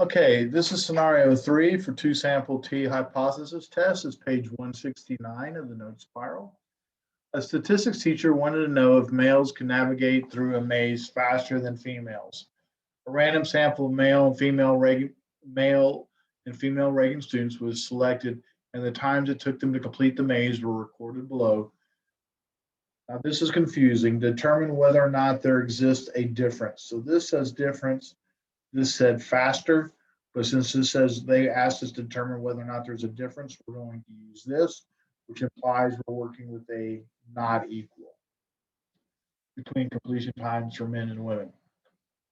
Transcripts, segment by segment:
Okay, this is scenario 3 for two sample T hypothesis test. It's page 169 of the note spiral. A statistics teacher wanted to know if males can navigate through a maze faster than females. A random sample of male and female Reagan students was selected, and the times it took them to complete the maze were recorded below. Now, this is confusing. Determine whether or not there exists a difference. So this says difference. This said faster, but since this says they asked us to determine whether or not there's a difference, we're going to use this, which implies we're working with a not equal between completion times for men and women.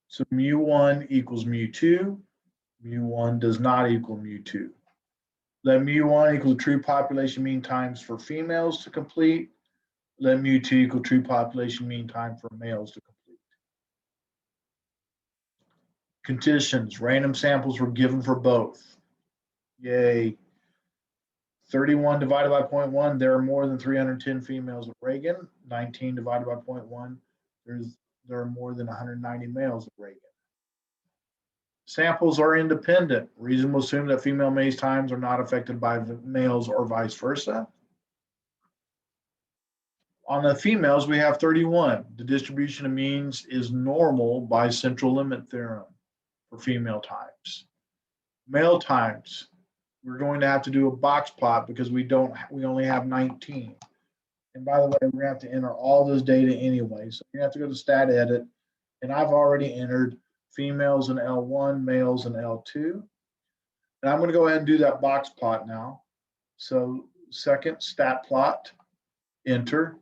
So mu1 equals mu2. Mu1 does not equal mu2. Let mu1 equal true population mean times for females to complete. Let mu2 equal true population mean time for males to complete. Conditions, random samples were given for both. Yay. 31 divided by 0.1, there are more than 310 females at Reagan. 19 divided by 0.1, there are more than 190 males at Reagan. Samples are independent. Reason will assume that female maze times are not affected by males or vice versa. On the females, we have 31. The distribution of means is normal by central limit theorem for female times. Male times, we're going to have to do a box plot because we only have 19. And by the way, we're going to have to enter all this data anyway. So you have to go to stat edit, and I've already entered females in L1, males in L2. And I'm going to go ahead and do that box plot now. So second stat plot, enter.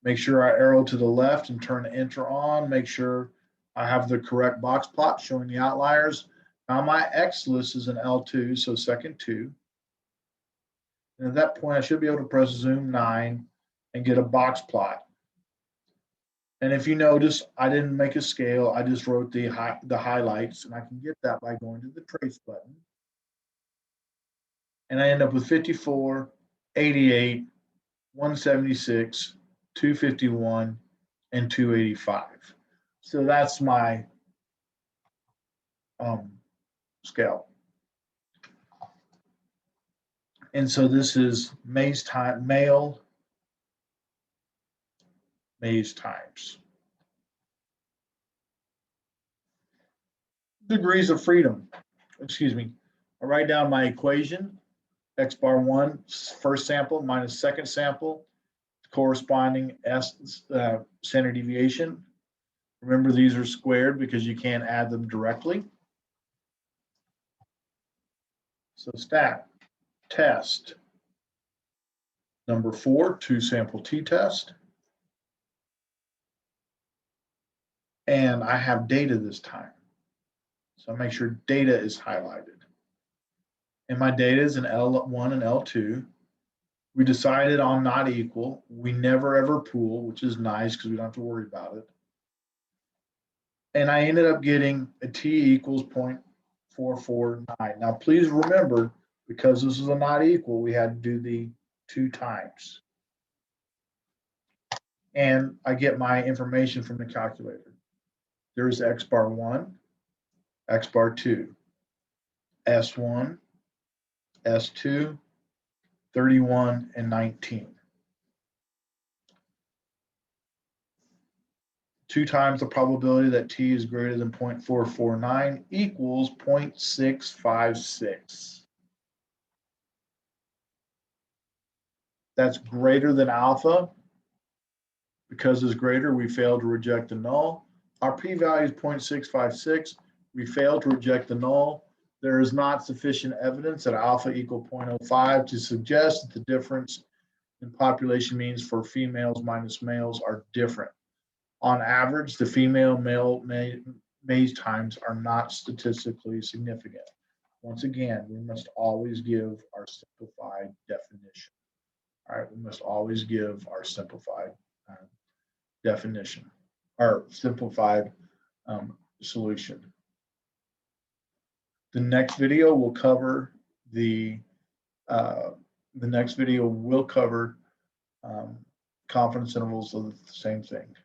Make sure I arrow to the left and turn enter on. Make sure I have the correct box plot showing the outliers. Now my X list is in L2, so second 2. And at that point, I should be able to press zoom 9 and get a box plot. And if you notice, I didn't make a scale. I just wrote the highlights, and I can get that by going to the trace button. And I end up with 54, 88, 176, 251, and 285. So that's my scale. And so this is maze time, male maze times. Degrees of freedom, excuse me. I write down my equation, x bar 1, first sample minus second sample, corresponding standard deviation. Remember, these are squared because you can't add them directly. So stat, test. Number 4, two sample t-test. And I have data this time. So I make sure data is highlighted. And my data is in L1 and L2. We decided on not equal. We never ever pool, which is nice because we don't have to worry about it. And I ended up getting a t equals 0.449. Now, please remember, because this is a not equal, we had to do the 2 times. And I get my information from the calculator. There's x bar 1, x bar 2, S1, S2, 31, and 19. 2 times the probability that t is greater than 0.449 equals 0.656. That's greater than alpha. Because it's greater, we fail to reject the null. Our p-value is 0.656. We fail to reject the null. There is not sufficient evidence that alpha equal 0.05 to suggest that the difference in population means for females minus males are different. On average, the female-male maze times are not statistically significant. Once again, we must always give our simplified definition. All right, we must always give our simplified definition, our simplified solution. The next video will cover confidence intervals of the same thing.